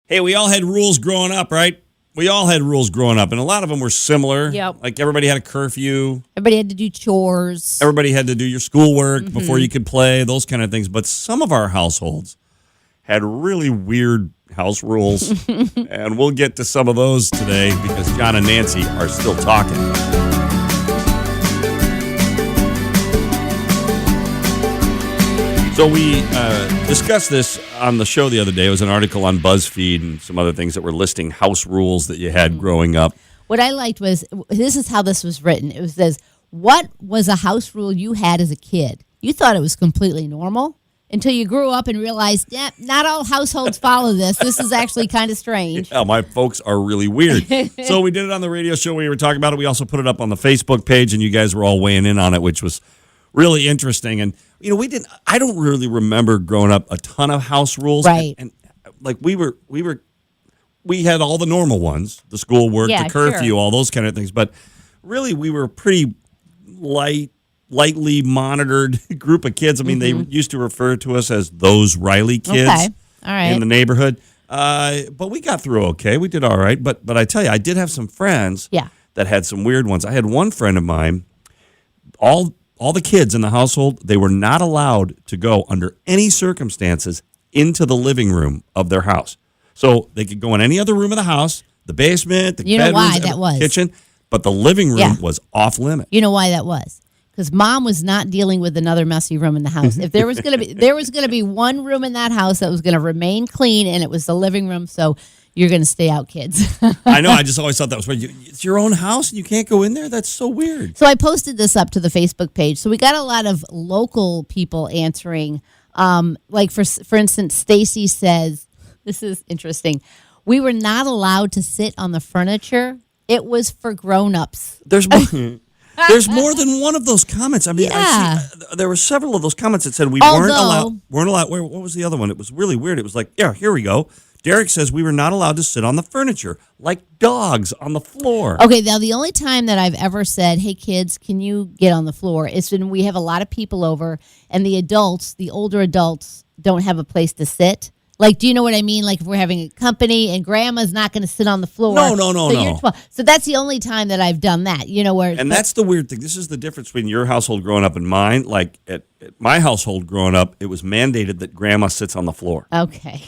Hey, we all had rules growing up, right? We all had rules growing up, and a lot of them were similar. Yep. Like everybody had a curfew. Everybody had to do chores. Everybody had to do your schoolwork before you could play, those kind of things. But some of our households had really weird house rules, and we'll get to some of those today because John and Nancy are still talking. So we discussed this on the show the other day. It was an article on BuzzFeed and some other things that were listing house rules that you had growing up. What I liked was, this is how this was written. It says, what was a house rule you had as a kid? You thought it was completely normal until you grew up and realized, not all households follow this. This is actually kind of strange. Yeah, my folks are really weird. So we did it on the radio show. We were talking about it. We also put it up on the Facebook page, and you guys were all weighing in on it, which was really interesting. And I don't really remember growing up a ton of house rules. Right. And like we had all the normal ones, the schoolwork, the curfew, all those kind of things. But really, we were a pretty lightly monitored group of kids. I mean, they used to refer to us as those Riley kids All right. in the neighborhood. But we got through okay. We did all right. But I tell you, I did have some friends that had some weird ones. I had one friend of mine, all the kids in the household, they were not allowed to go under any circumstances into the living room of their house. So they could go in any other room of the house, the basement, the bedrooms, kitchen, but the living room was off limit. You know why that was? Because Mom was not dealing with another messy room in the house. If there was going to be one room in that house that was going to remain clean, and it was the living room. So you're going to stay out, kids. I know. I just always thought that was weird. It's your own house and you can't go in there? That's so weird. So I posted this up to the Facebook page. So we got a lot of local people answering. Like, for instance, Stacy says, this is interesting. We were not allowed to sit on the furniture. It was for grown-ups. There's more than one of those comments. I mean, there were several of those comments that said weren't allowed. What was the other one? It was really weird. It was like, here we go. Derek says we were not allowed to sit on the furniture like dogs on the floor. Okay, now the only time that I've ever said, hey, kids, can you get on the floor is when we have a lot of people over and the older adults, don't have a place to sit. Like, do you know what I mean? Like, if we're having a company and grandma's not going to sit on the floor. No. So that's the only time that I've done that, And that's the weird thing. This is the difference between your household growing up and mine. Like, at my household growing up, it was mandated that grandma sits on the floor. Okay.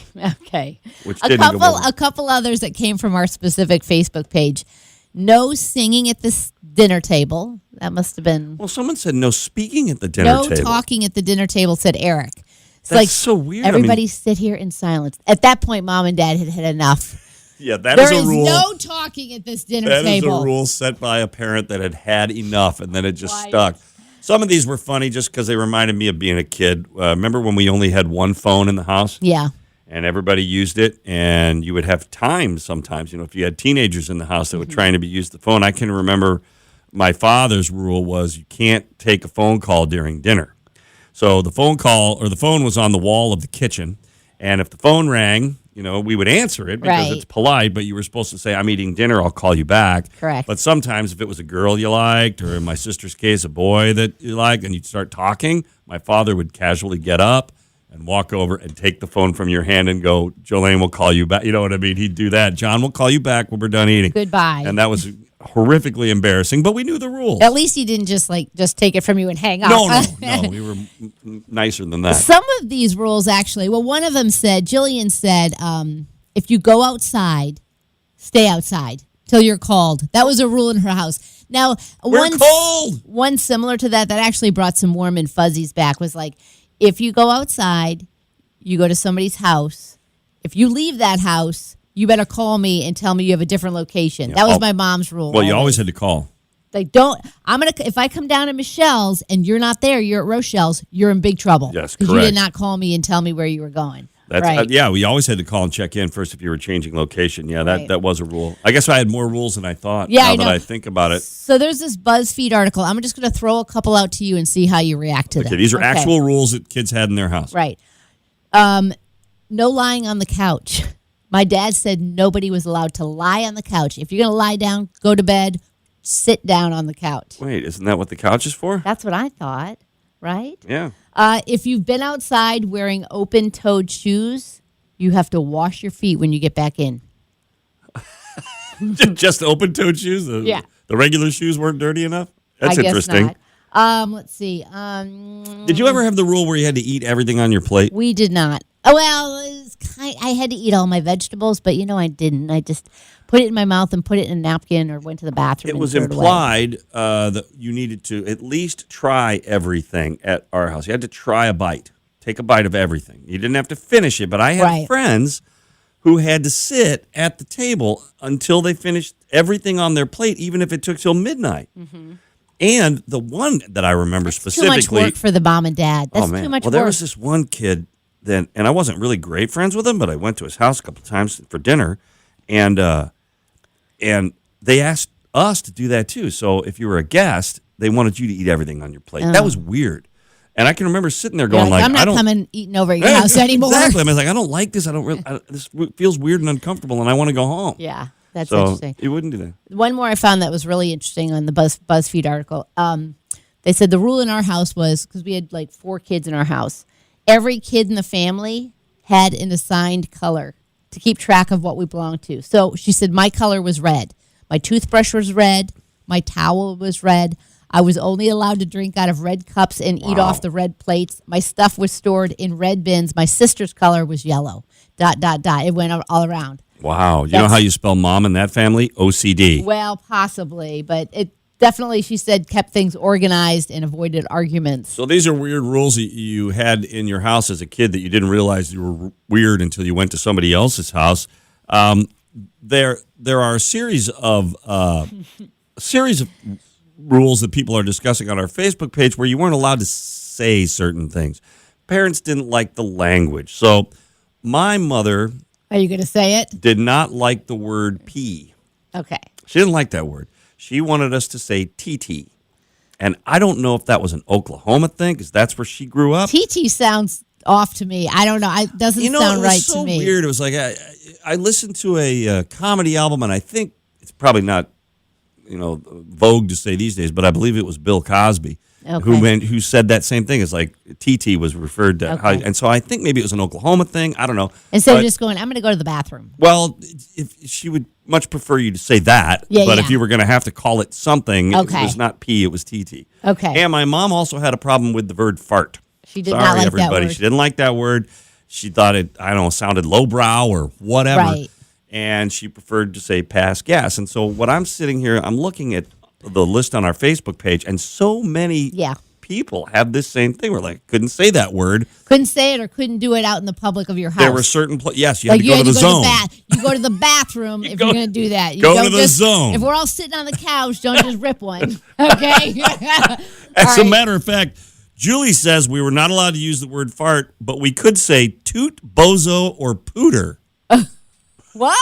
Which didn't go over. A couple others that came from our specific Facebook page. No singing at this dinner table. That must have been. Well, someone said no speaking at the dinner table. No talking at the dinner table, said Eric. That's so weird. Everybody sit here in silence. At that point, Mom and Dad had had enough. Yeah, that is a rule. There is no talking at this dinner table. That is a rule set by a parent that had had enough, and then it just stuck. Some of these were funny just because they reminded me of being a kid. Remember when we only had one phone in the house? Yeah. And everybody used it, and you would have time sometimes. If you had teenagers in the house that were trying to use the phone. I can remember my father's rule was you can't take a phone call during dinner. So the phone was on the wall of the kitchen, and if the phone rang, we would answer it because it's polite, but you were supposed to say, I'm eating dinner, I'll call you back. Correct. But sometimes if it was a girl you liked, or in my sister's case, a boy that you liked, and you'd start talking, my father would casually get up and walk over and take the phone from your hand and go, Jolene will call you back. You know what I mean? He'd do that. John will call you back when we're done eating. Goodbye. And that was horrifically embarrassing, but we knew the rules. At least he didn't just take it from you and hang up. No. We were nicer than that. Some of these rules actually, one of them said, Jillian said, if you go outside, stay outside till you're called. That was a rule in her house. Now, we're cold. One similar to that actually brought some warm and fuzzies back was like, if you go outside, you go to somebody's house. If you leave that house, you better call me and tell me you have a different location. Yeah. That was my mom's rule. Well, you always had to call. Like, if I come down to Michelle's and you're not there, you're at Rochelle's, you're in big trouble. Yes, correct. Because you did not call me and tell me where you were going. That's right. We always had to call and check in first if you were changing location. Yeah, that was a rule. I guess I had more rules than I thought now that I think about it. So there's this BuzzFeed article. I'm just going to throw a couple out to you and see how you react to them. Okay, these are actual rules that kids had in their house. Right. No lying on the couch. My dad said nobody was allowed to lie on the couch. If you're going to lie down, go to bed, sit down on the couch. Wait, isn't that what the couch is for? That's what I thought, right? Yeah. If you've been outside wearing open-toed shoes, you have to wash your feet when you get back in. Just open-toed shoes? The regular shoes weren't dirty enough? That's interesting. Guess not. Let's see. Did you ever have the rule where you had to eat everything on your plate? We did not. Oh, well, I had to eat all my vegetables, but I didn't. I just put it in my mouth and put it in a napkin or went to the bathroom. It was implied that you needed to at least try everything at our house. You had to try a bite. Take a bite of everything. You didn't have to finish it, but I had friends who had to sit at the table until they finished everything on their plate, even if it took till midnight. Mm-hmm. And the one that I remember specifically... too much work for the mom and dad. That's too much work. There was this one kid then, and I wasn't really great friends with him, but I went to his house a couple of times for dinner, and they asked us to do that too. So if you were a guest, they wanted you to eat everything on your plate. That was weird. And I can remember sitting there going I'm not coming eating over at your house anymore. Exactly. I was like, I don't like this. This feels weird and uncomfortable, and I want to go home. Yeah, that's interesting. You wouldn't do that. One more I found that was really interesting on the BuzzFeed article. They said the rule in our house was, because we had like 4 kids in our house, every kid in the family had an assigned color to keep track of what we belonged to. So she said my color was red. My toothbrush was red. My towel was red. I was only allowed to drink out of red cups and eat off the red plates. My stuff was stored in red bins. My sister's color was yellow. ... It went all around. Wow. You know how you spell mom in that family? OCD. Well, possibly, but it definitely, she said, kept things organized and avoided arguments. So these are weird rules that you had in your house as a kid that you didn't realize you were weird until you went to somebody else's house. There are a series of rules that people are discussing on our Facebook page where you weren't allowed to say certain things. Parents didn't like the language. So my mother... Are you going to say it? Did not like the word pee. Okay. She didn't like that word. She wanted us to say TT. And I don't know if that was an Oklahoma thing, because that's where she grew up. TT sounds off to me. I don't know. It doesn't sound right to me. It was so weird. It was like I listened to a comedy album, and I think it's probably not vogue to say these days, but I believe it was Bill Cosby who said that same thing. It's like TT was referred to, and so I think maybe it was an Oklahoma thing. I don't know. Instead of just going, I'm going to go to the bathroom. Well, if she would much prefer you to say that, but if you were going to have to call it something, it was not pee, it was TT. Okay. And my mom also had a problem with the word fart. She did not like everybody. that word. She didn't like that word. She thought it, sounded lowbrow or whatever. Right. And she preferred to say pass gas. And so what I'm sitting here, I'm looking at the list on our Facebook page, and so many people have this same thing. We're like, couldn't say that word. Couldn't say it or couldn't do it out in the public of your house. There were certain yes, you had to go to the zone. You go to the bathroom if you're going to do that. You go to the zone. If we're all sitting on the couch, don't just rip one. Okay? As a matter of fact, Julie says we were not allowed to use the word fart, but we could say toot, bozo, or pooter. What?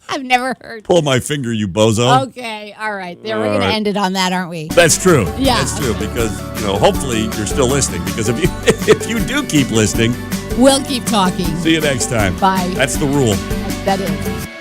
I've never heard. Pull my finger, you bozo. Okay, all right. We're going to end it on that, aren't we? That's true. Yeah. That's true, because hopefully you're still listening, because if you do keep listening, we'll keep talking. See you next time. Bye. That's the rule. That is.